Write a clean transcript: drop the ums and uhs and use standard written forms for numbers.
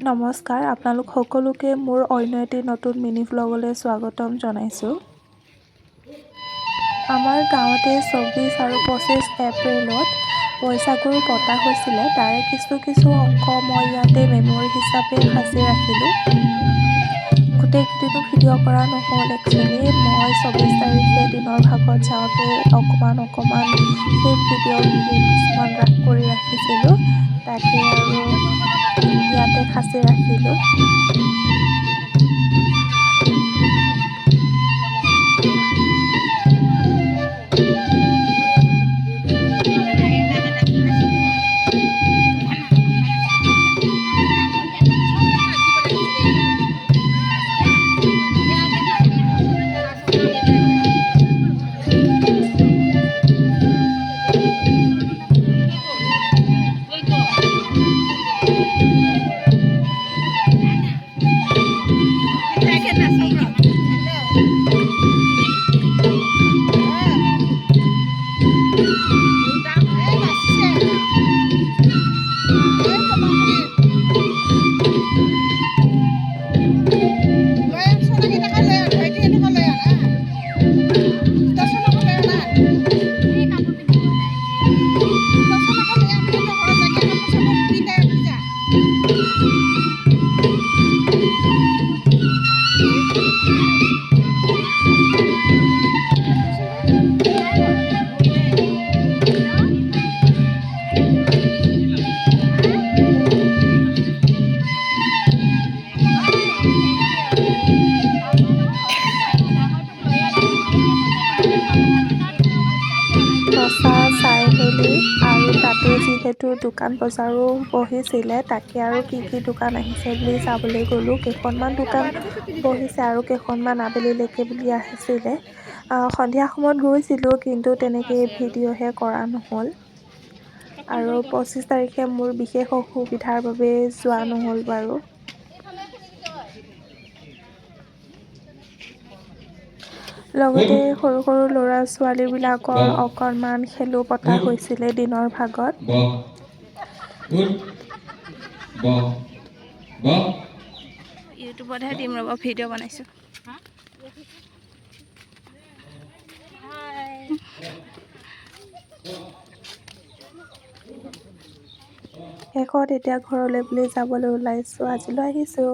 নমস্কাৰ, আপোনালোক সকলোকে মোৰ অন্য এটি নতুন মিনি ভ্লগলৈ স্বাগতম জনাইছোঁ। আমাৰ গাঁৱতে ২৪ আৰু ২৫ এপ্ৰিলত বৈশাগুৰু পতা হৈছিলে। তাৰে কিছু অংশ মই ইয়াতে মেমৰি হিচাপে সাঁচি ৰাখিলোঁ। গোটেইকেইদিনো ভিডিঅ' কৰা নহ'ল। একচুৱেলি মই ২৪ তাৰিখে দিনৰ ভাগত যাওঁতে অকণমান সেই ভিডিঅ' কিছুমান কৰি ৰাখিছিলোঁ। তাকে আৰু ইয়াতে সাঁচি ৰাখিলোঁ। প্ৰচাৰ চাই মেলি আৰু তাতে যিহেতু দোকান বজাৰো বহিছিলে, তাকে আৰু কি দোকান আহিছে বুলি চাবলৈ গ'লোঁ। কেইখনমান দোকান বহিছে আৰু কেইখনমান আবেলিলৈকে বুলি আহিছিলে। সন্ধিয়া সময়ত গৈছিলোঁ, কিন্তু তেনেকৈ ভিডিঅ'হে কৰা নহ'ল। আৰু ২৫ তাৰিখে মোৰ বিশেষ অসুবিধাৰ বাবে যোৱা নহ'ল বাৰু। লগতে সৰু ল'ৰা ছোৱালীবিলাকৰ অকণমান খেলো পতা হৈছিলে দিনৰ ভাগত। ইউটিউবতহে দিম ৰ'ব, ভিডিঅ' বনাইছোঁ। শেষত এতিয়া ঘৰলৈ বুলি যাবলৈ ওলাইছোঁ। আজিলৈ আহিছোঁ।